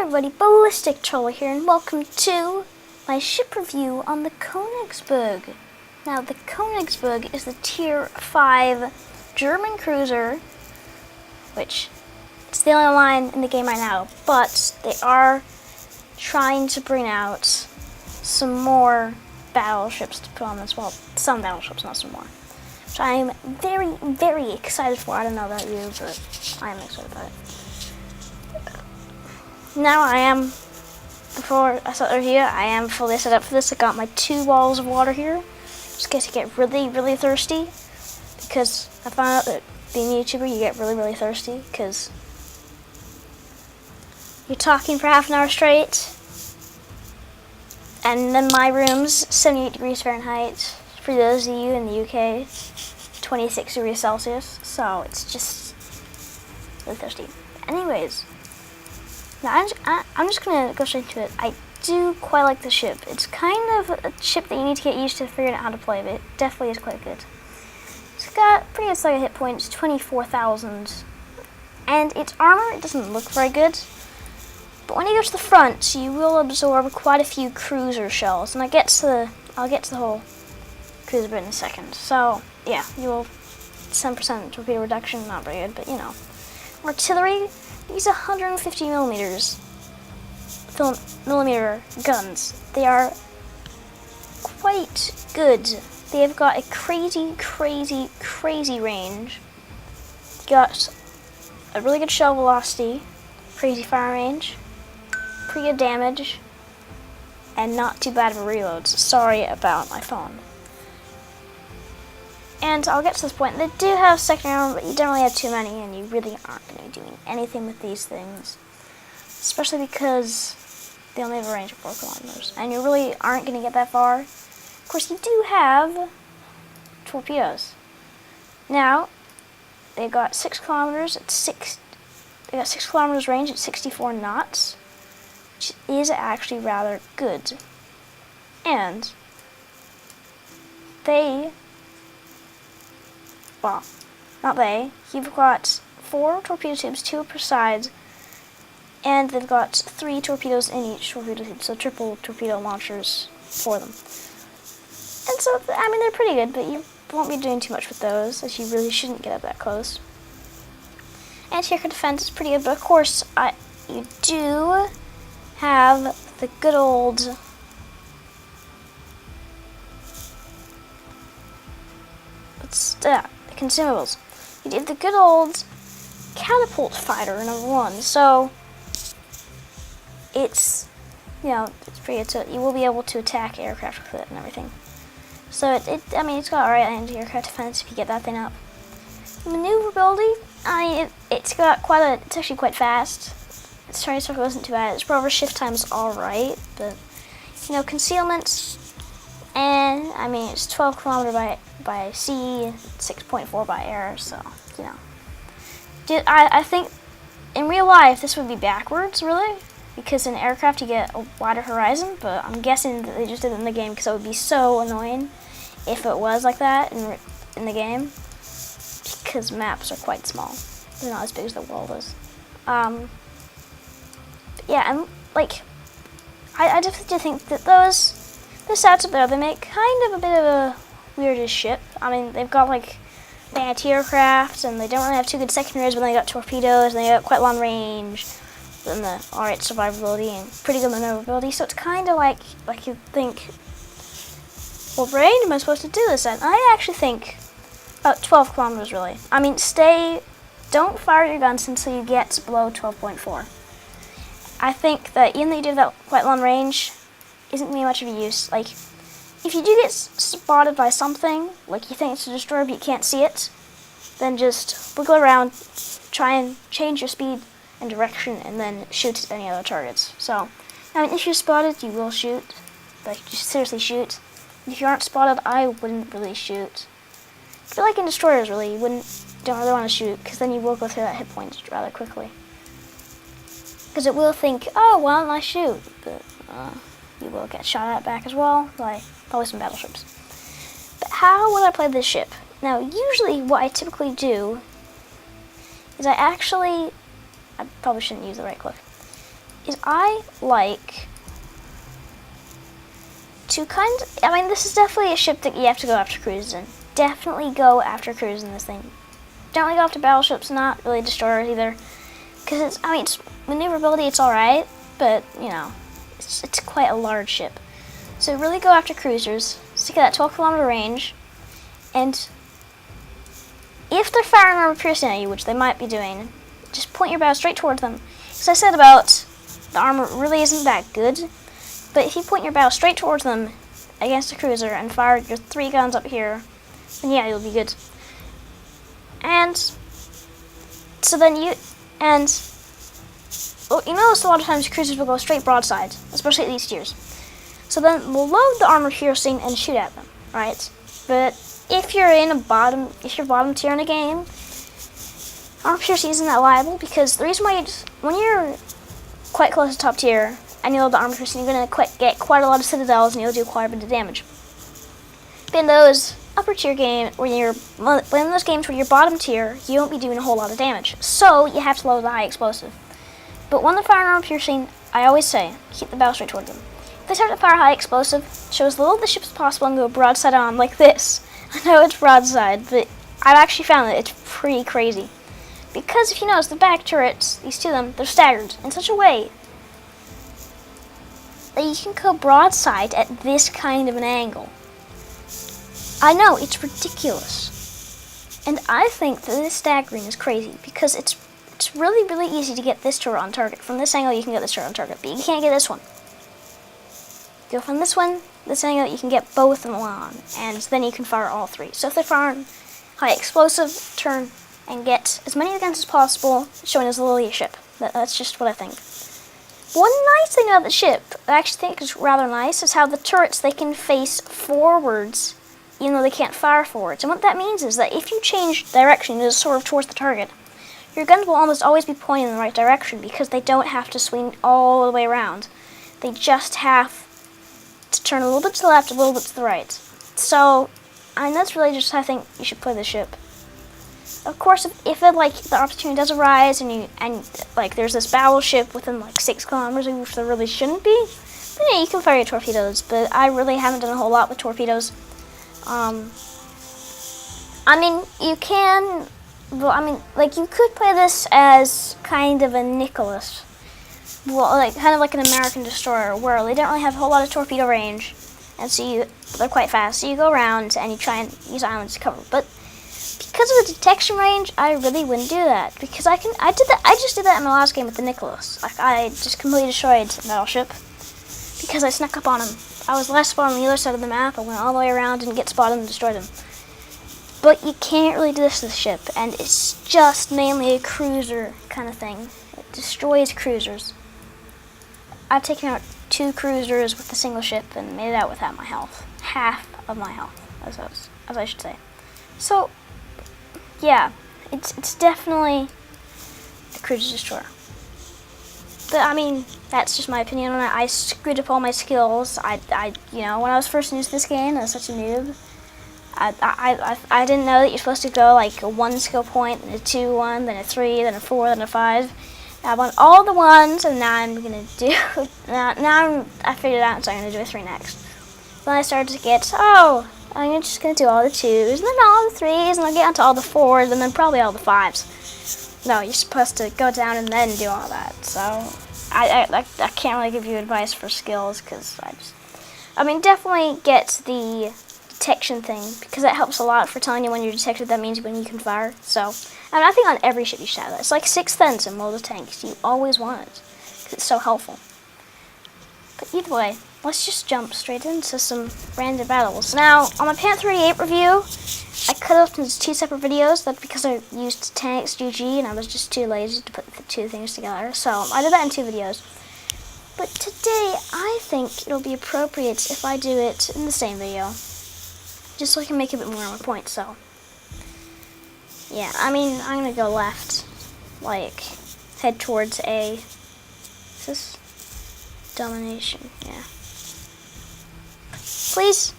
everybody, Ballistic Troller here, and welcome to my ship review on the Königsberg. Now, the Königsberg is the Tier 5 German cruiser, which it's the only line in the game right now, but they are trying to bring out some more battleships to put on this. Well, some battleships, not some more. Which I am very, very excited for. I don't know about you, but I am excited about it. Now before I start here, I am fully set up for this. I got my 2 bottles of water here, just in case I get really, really thirsty, because I found out that being a YouTuber, you get really, really thirsty, because you're talking for half an hour straight, and then my room's 78 degrees Fahrenheit, for those of you in the UK, 26 degrees Celsius, so it's just really thirsty. Anyways, now I'm just going to go straight to it. I do quite like the ship. It's kind of a ship that you need to get used to figuring out how to play, but it definitely is quite good. It's got pretty good slugger hit points, 24,000. And its armor, it doesn't look very good. But when you go to the front, you will absorb quite a few cruiser shells. And I'll get to the whole cruiser bit in a second. So, yeah, you will 10% torpedo reduction, not very good, but you know. Artillery. These 150 millimeter guns, they are quite good. They have got a crazy, crazy, crazy range. Got a really good shell velocity, crazy fire range, pretty good damage, and not too bad of a reload. So sorry about my phone. And I'll get to this point. They do have secondary armor, but you don't really have too many, and you really aren't going to be doing anything with these things. Especially because they only have a range of 4 kilometers, and you really aren't going to get that far. Of course, you do have torpedoes. Now, they've got 6 kilometers at they got 6 kilometers range at 64 knots, which is actually rather good. And you've got 4 torpedo tubes, 2 per side, and they've got 3 torpedoes in each torpedo tube, so triple torpedo launchers for them. And so, I mean, they're pretty good, but you won't be doing too much with those, as you really shouldn't get up that close. Anti-aircraft defense is pretty good, but of course, you do have the good old consumables. You did the good old catapult fighter number 1, so it's pretty good. So you will be able to attack aircraft with it and everything. So I mean, it's got alright anti-aircraft defense if you get that thing up. Maneuverability, it's actually quite fast. Its target circle isn't too bad. Its rover shift time is alright, but concealment, and I mean it's 12 kilometer by sea, 6.4 by air, so, I think in real life this would be backwards, really, because in aircraft you get a wider horizon, but I'm guessing that they just did it in the game because it would be so annoying if it was like that in the game, because maps are quite small. They're not as big as the world is. Yeah, and, I definitely think that the stats up there, they make kind of a bit of a weirdest ship. I mean, they've got the anti-aircraft, and they don't really have too good secondaries, but then they got torpedoes, and they got quite long range, then the alright survivability, and pretty good maneuverability. So it's kind of like you think, what range am I supposed to do this at? I actually think about 12 kilometers, really. I mean, don't fire your guns until you get below 12.4. I think that even though you do that quite long range, isn't going to be much of a use. If you do get spotted by something, you think it's a destroyer but you can't see it, then just wiggle around, try and change your speed and direction, and then shoot at any other targets. So, I mean, if you're spotted, you will shoot. Just seriously shoot. If you aren't spotted, I wouldn't really shoot. But like in destroyers, really, you don't really want to shoot, because then you will go through that hit point rather quickly. Because it will think, oh, why don't I shoot? But, you will get shot at back as well by probably some battleships. But how would I play this ship? Now, usually what I typically do is I probably shouldn't use the right click, is I like to this is definitely a ship that you have to go after cruisers in. Definitely go after cruisers in this thing. Don't really go after battleships, not really destroyers either. Because its maneuverability, it's alright, but, you know, it's quite a large ship. So really go after cruisers, stick at that 12-kilometer range, and if they're firing armor piercing at you, which they might be doing, just point your bow straight towards them. As I said about the armor really isn't that good, but if you point your bow straight towards them against a cruiser and fire your 3 guns up here, then yeah, you'll be good. And so then you notice a lot of times cruisers will go straight broadside, especially at these tiers. So then we'll load the armor piercing and shoot at them, right? But if you're bottom tier in a game, armor piercing isn't that liable, because the reason why when you're quite close to top tier and you load the armor piercing, you're going to get quite a lot of citadels and you'll do quite a bit of damage. But in those upper tier games, in those games where you're bottom tier, you won't be doing a whole lot of damage. So you have to load the high explosive. But when they're firing armor piercing, I always say, keep the bow straight toward them. If they start to fire high explosive, show as little of the ship as possible and go broadside on like this. I know it's broadside, but I've actually found that it's pretty crazy. Because if you notice, the back turrets, these two of them, they're staggered in such a way that you can go broadside at this kind of an angle. I know, it's ridiculous. And I think that this staggering is crazy because it's really, really easy to get this turret on target. From this angle, you can get this turret on target, but you can't get this one. Go from this angle, you can get both of them on, and then you can fire all 3. So if they're firing high explosive, turn and get as many guns as possible, showing as little of your ship. That's just what I think. One nice thing about the ship, I actually think is rather nice, is how the turrets, they can face forwards, even though they can't fire forwards. And what that means is that if you change direction, just sort of towards the target, your guns will almost always be pointing in the right direction because they don't have to swing all the way around. They just have to turn a little bit to the left, a little bit to the right. So, that's really just how I think you should play the ship. Of course, if the opportunity does arise and there's this battleship within 6 kilometers, which there really shouldn't be, then yeah, you can fire your torpedoes. But I really haven't done a whole lot with torpedoes. You can. Well, you could play this as kind of a Nicholas. Well, kind of like an American destroyer, where they don't really have a whole lot of torpedo range, and so they're quite fast. So you go around and you try and use islands to cover. But because of the detection range, I really wouldn't do that because I just did that in my last game with the Nicholas. I just completely destroyed the battleship because I snuck up on him. I was last spot on the other side of the map. I went all the way around, didn't get spotted, and destroyed him. But you can't really do this to the ship, and it's just mainly a cruiser kind of thing. It destroys cruisers. I've taken out 2 cruisers with a single ship and made it out with half my health. Half of my health, as I should say. So, yeah, it's definitely a cruiser destroyer. But that's just my opinion on it. I screwed up all my skills. When I was first new to this game, I was such a noob. I didn't know that you're supposed to go a 1 skill point, then a 2, 1, then a 3, then a 4, then a 5. I want all the 1s, and now I'm gonna do. I figured it out, so I'm gonna do a 3 next. Then I started to get, I'm just gonna do all the 2s, and then all the 3s, and I'll get onto all the 4s, and then probably all the 5s. No, you're supposed to go down and then do all that. So I can't really give you advice for skills because definitely get the detection thing because that helps a lot for telling you when you're detected. That means when you can fire. So I think on every ship you should have that. It's like 6th Sense in World of Tanks. You always want it because it's so helpful. But either way, let's just jump straight into some random battles. Now, on my Panther 88 review, I cut it up into 2 separate videos. That's because I used 10x GG and I was just too lazy to put the 2 things together. So I did that in 2 videos. But today, I think it'll be appropriate if I do it in the same video. Just so I can make a bit more of a point, so. Yeah, I'm gonna go left. Head towards A. Is this? Domination, yeah. Please?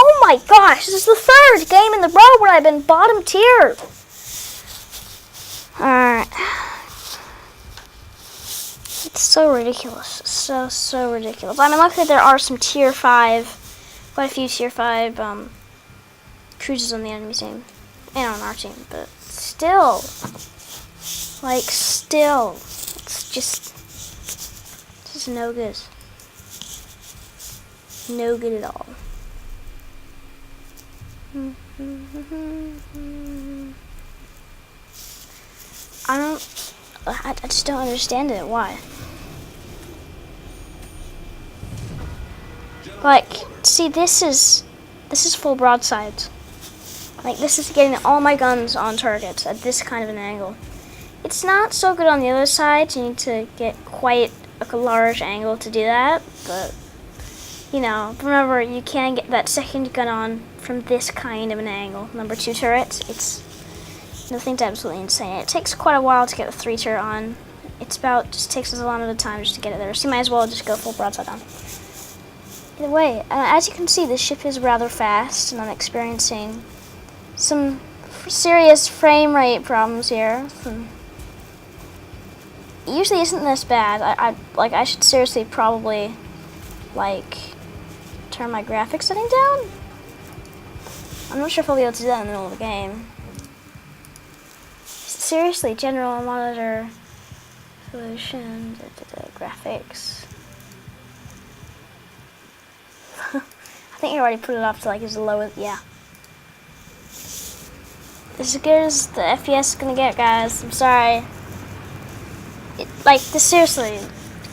Oh my gosh, this is the 3rd game in the row where I've been bottom tier. Alright. It's so ridiculous. So ridiculous. I mean, luckily there are some tier 5, quite a few tier 5 cruisers on the enemy team and on our team, but still, it's just no good. No good at all. I just don't understand it. Why? Like, see, this is full broadside. Like, this is getting all my guns on target at this kind of an angle. It's not so good on the other side. You need to get quite a large angle to do that, but you know, remember, you can get that second gun on from this kind of an angle. Number 2 turret, it's nothing's absolutely insane. It takes quite a while to get the 3 turret on. Just takes us a lot of the time just to get it there. So you might as well just go full broadside on. Either way, as you can see, this ship is rather fast, and I'm experiencing some serious frame rate problems here. It usually isn't this bad. I should seriously probably turn my graphics setting down. I'm not sure if I'll be able to do that in the middle of the game. Seriously, general monitor solution, graphics. I think I already put it up to as low as, yeah. This is as good as the FPS is gonna get, guys. I'm sorry. Seriously,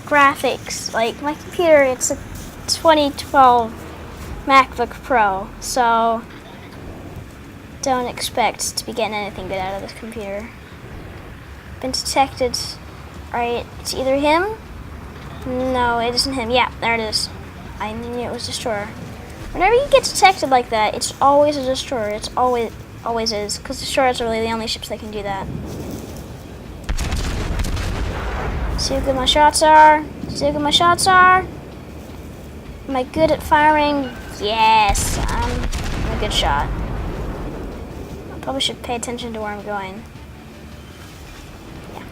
graphics. My computer, it's a 2012 MacBook Pro, so don't expect to be getting anything good out of this computer. Been detected. Right, it's either him. No, it isn't him. Yeah, there it is. I knew it was Destroyer. Whenever you get detected like that, it's always a Destroyer. It's always is, because Destroyers are really the only ships that can do that. See how good my shots are? See how good my shots are? Am I good at firing? Yes, I'm a good shot. I probably should pay attention to where I'm going. Yeah.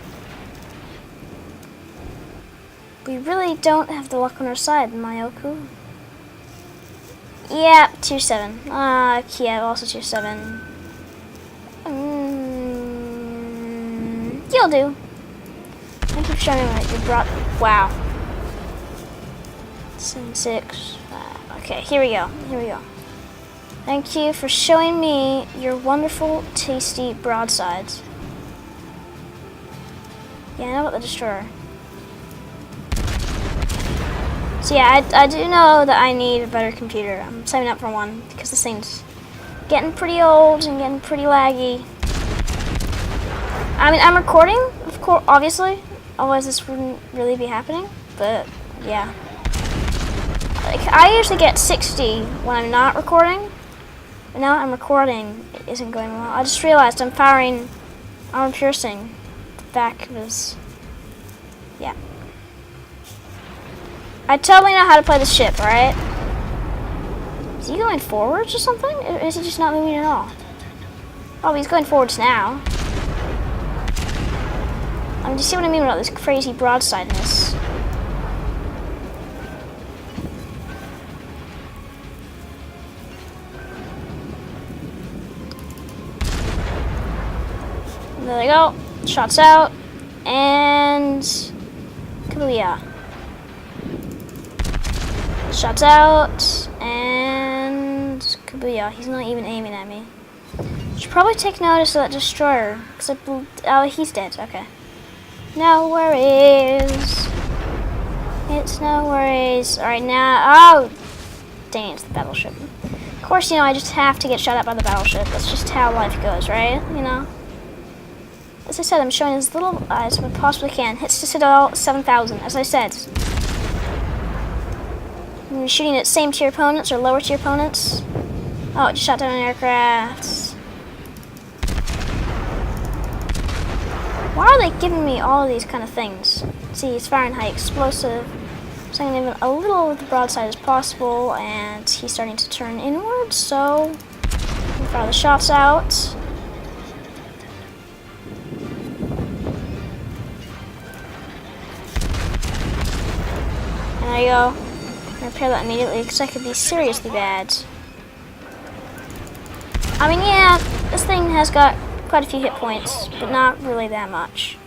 We really don't have the luck on our side, Mayoku. Yeah, tier 7. Kiev, also tier 7. You'll do. Thank you for showing me what you brought. Wow. 7-6. Okay, here we go. Thank you for showing me your wonderful, tasty broadsides. Yeah, I know about the Destroyer. So yeah, I do know that I need a better computer. I'm saving up for one because this thing's getting pretty old and getting pretty laggy. I mean, I'm recording, of course, obviously. Otherwise, this wouldn't really be happening. But yeah, I usually get 60 when I'm not recording. But now I'm recording, it isn't going well. I just realized I'm firing armor piercing. The back was, yeah. I totally know how to play this ship, alright? Is he going forwards or something? Or is he just not moving at all? Oh, he's going forwards now. I mean, do you see what I mean about this crazy broadsideness? There they go. Shots out. And Kabuya. Shots out. And Kabuya. He's not even aiming at me. Should probably take notice of that Destroyer. Because oh, he's dead. Okay. No worries. It's no worries. Alright, now. Oh! Dang it, it's the battleship. Of course, you know, I just have to get shot at by the battleship. That's just how life goes, right? You know? As I said, I'm showing as little as I possibly can. Hits to Citadel 7,000, as I said. I'm shooting at same tier opponents or lower tier opponents. Oh, it just shot down an aircraft. Why are they giving me all of these kind of things? See, it's firing high explosive. So I'm going to a little of the broadside as possible, and he's starting to turn inward, so I'm going to fire the shots out. There you go. Repair that immediately because that could be seriously bad. I mean, yeah, this thing has got quite a few hit points, but not really that much.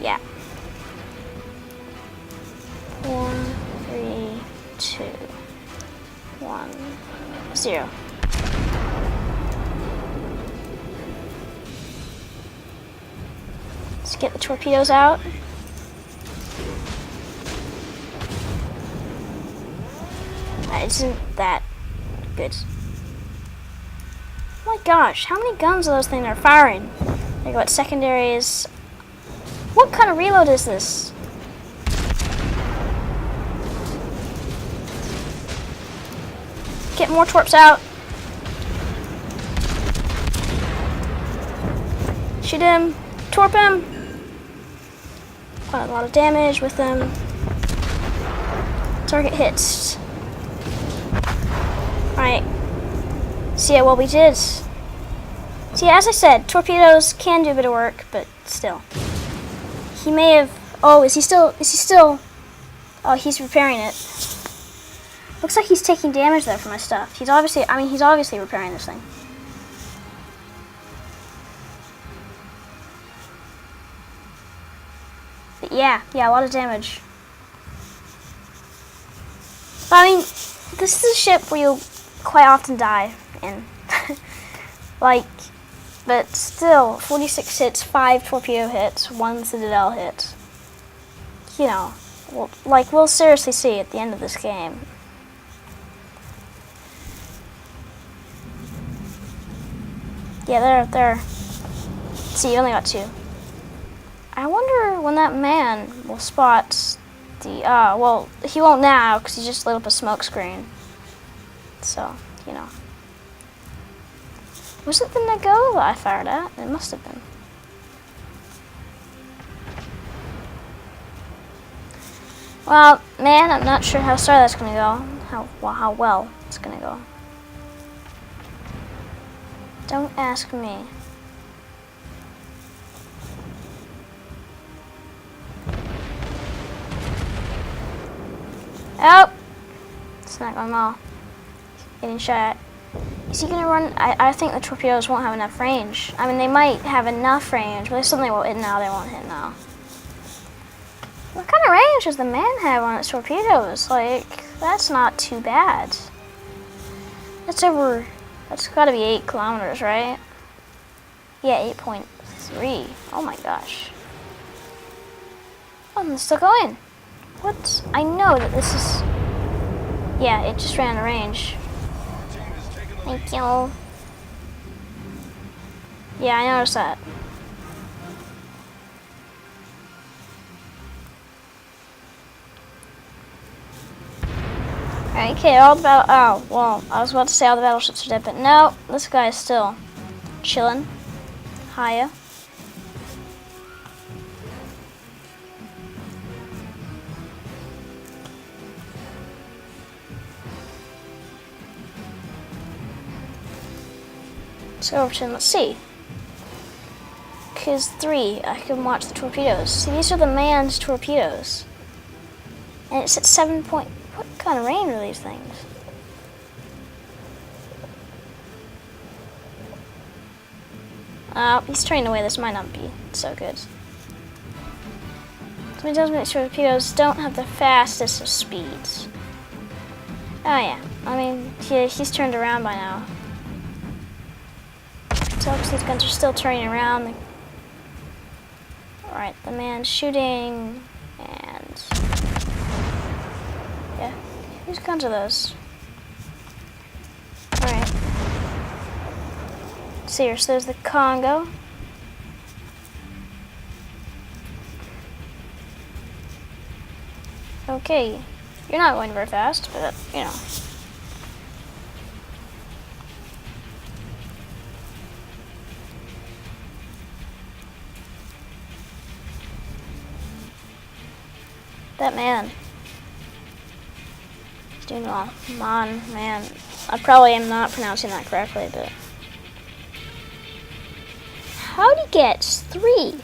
Yeah. 4, 3, 2, 1, 0. Let's get the torpedoes out. That isn't that good. Oh my gosh, how many guns are those things are firing? They got secondaries. What kind of reload is this? Get more torps out. Shoot him. Torp him. Quite a lot of damage with them. Target hits. Alright. So yeah, well we did. See, as I said, torpedoes can do a bit of work, but still. He may have... Oh, is he still... Oh, he's repairing it. Looks like he's taking damage there from my stuff. He's obviously repairing this thing. But yeah, a lot of damage. But I mean, this is a ship where you'll quite often die in. Like, but still, 46 hits, 5 torpedo hits, 1 citadel hit. You know, we'll seriously see at the end of this game. Yeah, they're. See, you only got 2. I wonder when that man will spot the. Well, he won't now because he just lit up a smoke screen. So, you know. Was it the Nago that I fired at? It must have been. Well, man, I'm not sure how far that's gonna go. How well it's gonna go. Don't ask me. Oh! It's not going well. Getting shot at. Is he gonna run? I think the torpedoes won't have enough range. I mean, they might have enough range, but if something won't hit now, they won't hit now. What kind of range does the man have on its torpedoes? Like, that's not too bad. That's gotta be 8 kilometers, right? Yeah, 8.3. Oh my gosh. Oh, it's still going. What? I know that this is... Yeah, it just ran out of range. Thank you. Yeah, I noticed that. Okay, all the battle. Oh, well, I was about to say all the battleships are dead, but no, this guy is still chilling. Hiya. Let's go over to him. Let's see. Because 3, I can watch the torpedoes. See, these are the manned torpedoes. And it's at 7 point. What kind of range are these things? He's turning away. This might not be so good. Somebody tells me that torpedoes don't have the fastest of speeds. Oh yeah. I mean, he's turned around by now. So obviously these guns are still turning around. Alright, the man's shooting, and... Yeah, whose guns are those? Alright. So there's the Congo. Okay, you're not going very fast, but, you know. That man. He's doing well. Man. I probably am not pronouncing that correctly, but... How'd he get 3?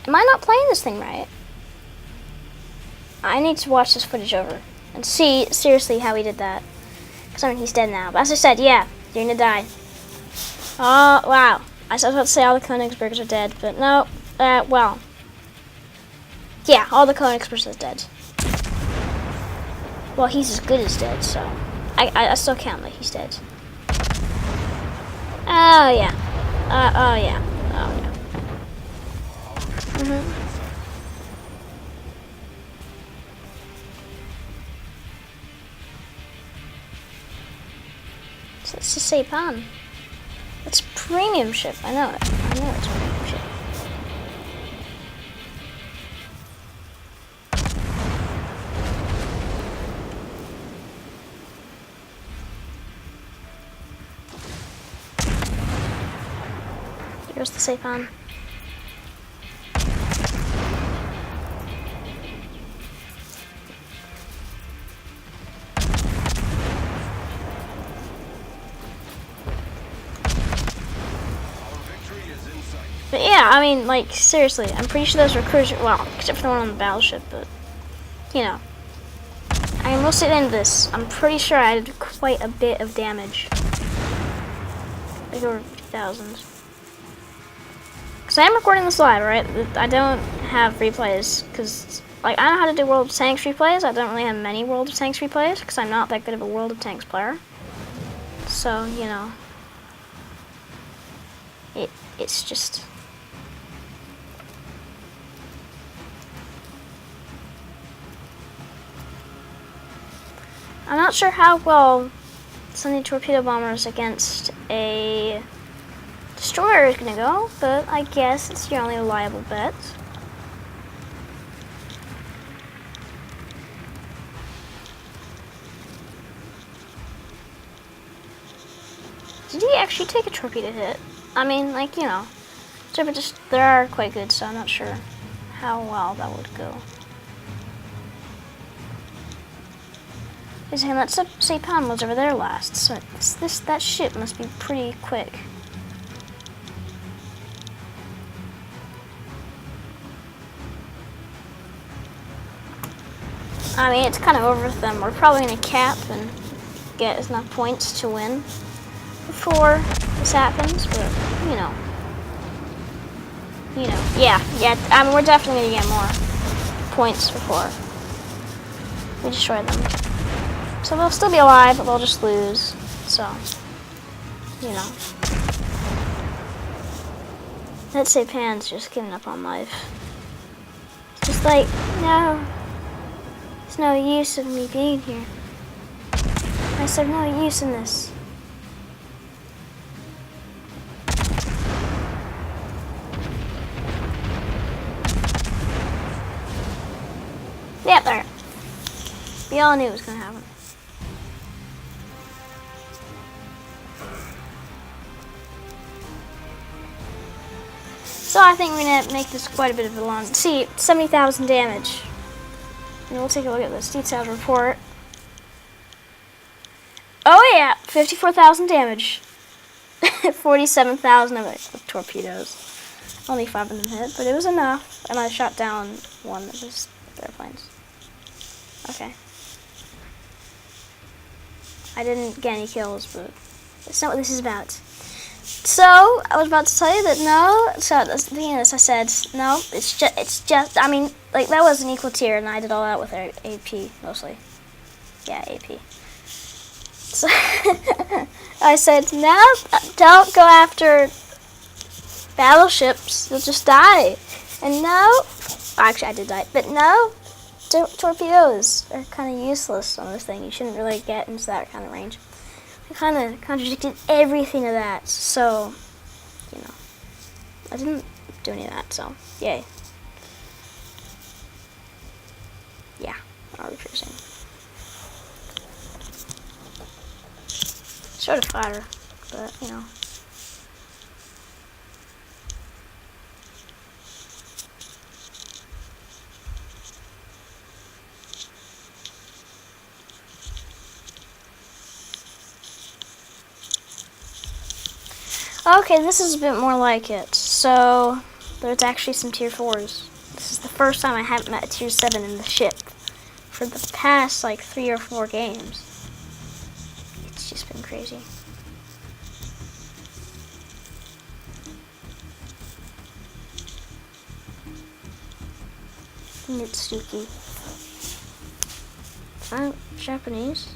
Am I not playing this thing right? I need to watch this footage over and see seriously how he did that. Because I mean, he's dead now. But as I said, yeah, you're gonna die. Oh, wow. I was about to say all the Königsbergs are dead, but no. Well. Yeah, all the Königsbergs are dead. Well, he's as good as dead, so. I still count like he's dead. Oh, yeah. Oh, yeah. Oh, yeah. So let's just say Pan. It's premium ship. I know it. I know it's premium ship. Here's the Saipan. But yeah, I mean, like, seriously, I'm pretty sure those were cruiser, well, except for the one on the battleship, but, you know. I mean, we'll see at the end of this. I'm pretty sure I did quite a bit of damage. Like over 2,000. Because I am recording this live, right? I don't have replays, because, like, I know how to do World of Tanks replays. I don't really have many World of Tanks replays, because I'm not that good of a World of Tanks player. So, you know. It's just... I'm not sure how well sending torpedo bombers against a destroyer is going to go, but I guess it's your only reliable bet. Did he actually take a torpedo hit? I mean, like, you know, they are quite good, so I'm not sure how well that would go. And let's say Pan was over there last, so that ship must be pretty quick. I mean, it's kind of over with them. We're probably going to cap and get enough points to win before this happens, but, you know. Yeah, I mean, we're definitely going to get more points before we destroy them. So they'll still be alive, but they'll just lose. So, you know. Let's say Pan's just giving up on life. It's just like, no. There's no use of me being here. I said no use in this. Yeah, there. We all knew it was going to happen. So I think we're going to make this quite a bit of a long... See, 70,000 damage. And we'll take a look at this detailed report. Oh yeah, 54,000 damage. 47,000 of it with torpedoes. Only 5 of them hit, but it was enough. And I shot down one of his airplanes. Okay. I didn't get any kills, but that's not what this is about. So, I was about to tell you that no, so at the beginning of this I said, no, it's just, I mean, like, that was an equal tier, and I did all that with our AP, mostly. Yeah, AP. So, I said, no, don't go after battleships, you'll just die. And no, actually I did die, but no, torpedoes are kind of useless on this thing. You shouldn't really get into that kind of range. I kind of contradicted everything of that, so, you know, I didn't do any of that, so, yay. Yeah, I'll be cruising. Sort of fire, but, you know. Okay, this is a bit more like it. So, there's actually some tier 4s. This is the first time I haven't met a tier 7 in the ship. for the past like 3 or 4 games. It's just been crazy. Mitsuki. I'm Japanese.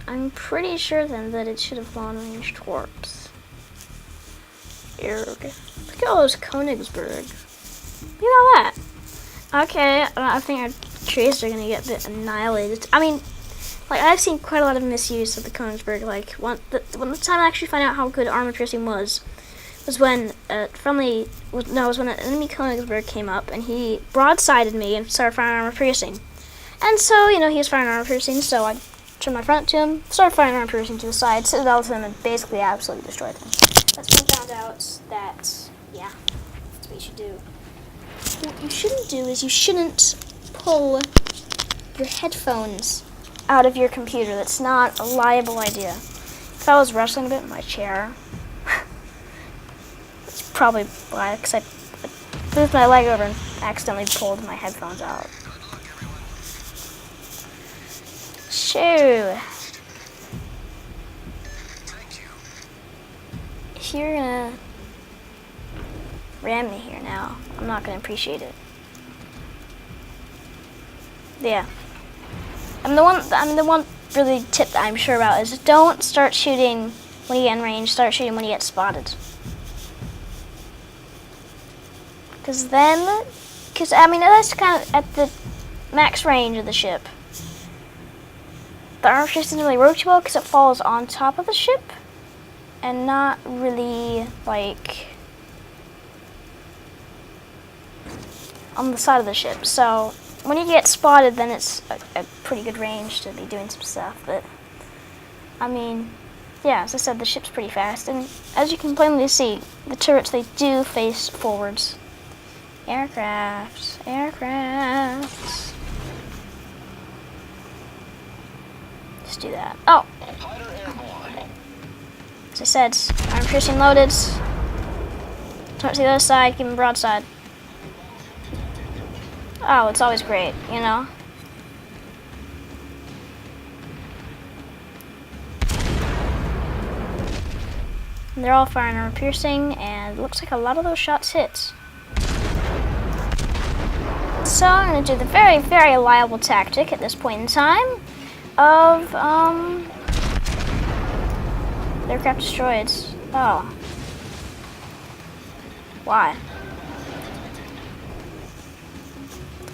I'm pretty sure then that it should have long-range torps. Erg. Look at all those Königsberg. You know that? Okay, I think our trees are gonna get a bit annihilated. I mean, like, I've seen quite a lot of misuse of the Königsberg. Like, when the time I actually found out how good armor piercing was when an enemy Königsberg came up and he broadsided me and started firing armor piercing. And so, you know, he was firing armor piercing, so I turned my front to him, started firing armor piercing to the side, citadel to him, and basically absolutely destroyed him. That's when I found out that, yeah, that's what you should do. What you shouldn't do is you shouldn't pull your headphones out of your computer. That's not a liable idea. If I was wrestling a bit in my chair, that's probably why, because I moved my leg over and accidentally pulled my headphones out. Shoo! If you're gonna ram me here now, I'm not gonna appreciate it. Yeah. The one really tip that I'm sure about is don't start shooting when you get in range, start shooting when you get spotted. Because I mean, that's kind of at the max range of the ship. The armor piercing doesn't really work too well because it falls on top of the ship and not really, like, on the side of the ship. So when you get spotted, then it's a pretty good range to be doing some stuff. But I mean, yeah, as I said, the ship's pretty fast, and as you can plainly see, the turrets, they do face forwards. Aircrafts. Just do that. Oh! As I said, armor piercing loaded. Turn to the other side, give him broadside. Oh, it's always great, you know? And they're all firing armor piercing, and it looks like a lot of those shots hit. So I'm going to do the very, very liable tactic at this point in time of, aircraft destroyed. Oh. Why?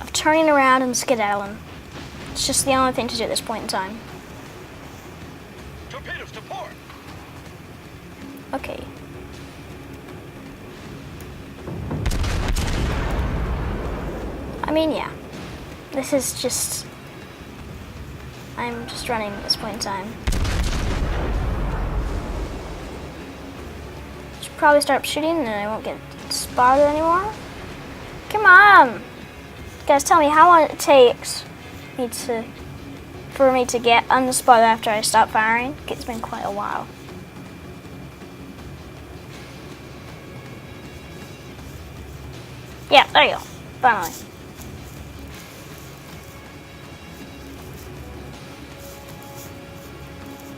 Of turning around and skedaddling. It's just the only thing to do at this point in time. Torpedoes to port. Okay. I mean, yeah. This is just... I'm just running at this point in time. Should probably start shooting and I won't get spotted anymore. Come on! You guys, tell me how long it takes for me to get unspotted after I stop firing. It's been quite a while. Yeah, there you go. Finally.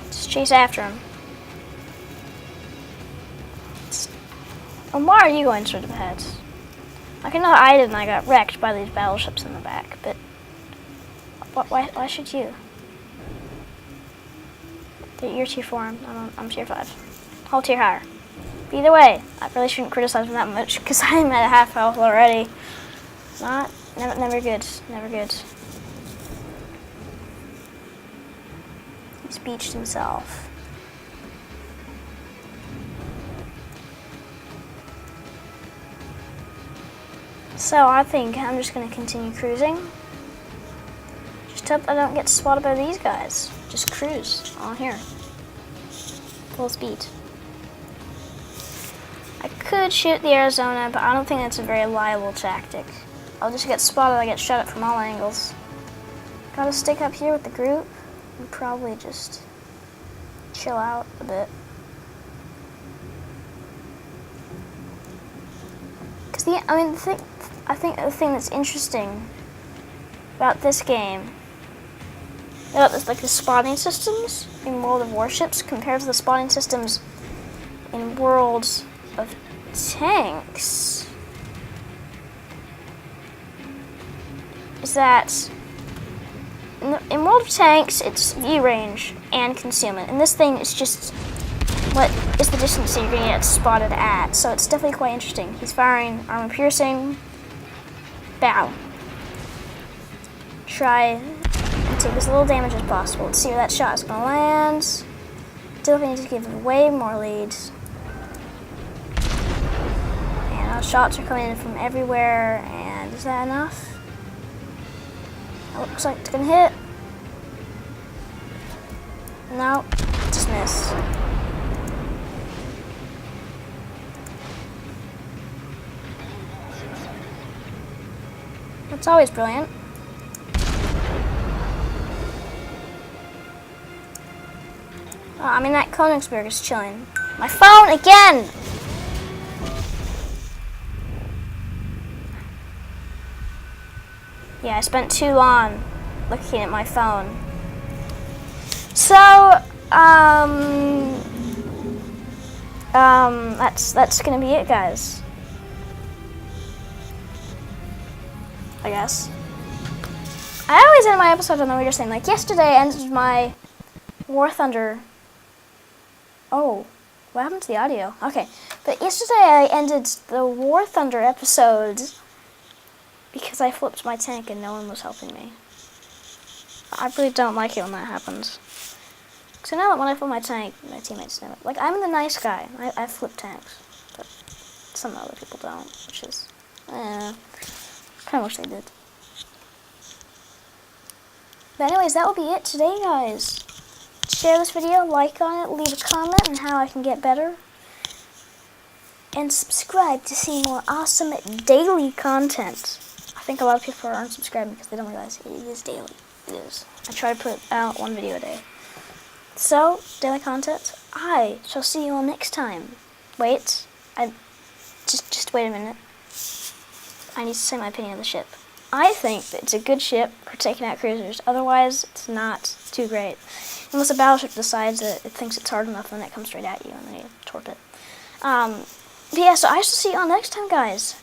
Just chase after him. And why are you going straight ahead? Like, I know I did and I got wrecked by these battleships in the back, but why should you? You're tier 4, I'm tier 5. Whole tier higher. But either way, I really shouldn't criticize him that much because I'm at half health already. Never good, never good. He's beached himself. So I think I'm just going to continue cruising. Just hope I don't get spotted by these guys. Just cruise on here. Full speed. I could shoot the Arizona, but I don't think that's a very liable tactic. I'll just get spotted, I get shot at from all angles. Gotta stick up here with the group and probably just chill out a bit. I think the thing that's interesting about this game There's like the spawning systems in World of Warships compared to the spawning systems in World of Tanks. Is that in World of Tanks, it's view range and concealment, and this thing is just what is the distance that you're going to get spotted at. So it's definitely quite interesting. He's firing armor piercing. Bow. Try and take as little damage as possible. Let's see where that shot is going to land. Definitely need to give him way more leads. And those shots are coming in from everywhere. And is that enough? That looks like it's going to hit. No, just missed. It's always brilliant. Oh, I mean, that Königsberg is chilling. My phone again! Yeah, I spent too long looking at my phone. So, that's gonna be it, guys. I guess. I always end my episode on the weird thing. Like yesterday, I ended my War Thunder. Oh, what happened to the audio? Okay, but yesterday I ended the War Thunder episode because I flipped my tank and no one was helping me. I really don't like it when that happens. So now that when I flip my tank, my teammates know it. Like, I'm the nice guy. I flip tanks, but some other people don't, which is, kind of wish they did. But anyways, that will be it today, guys. Share this video, like on it, leave a comment on how I can get better. And subscribe to see more awesome daily content. I think a lot of people are unsubscribing because they don't realize it is daily. It is. I try to put out one video a day. So, daily content. I shall see you all next time. Wait. Just wait a minute. I need to say my opinion of the ship. I think that it's a good ship for taking out cruisers. Otherwise, it's not too great. Unless a battleship decides that it thinks it's hard enough and then it comes straight at you and then you torp it. But yeah, so I shall see you all next time, guys.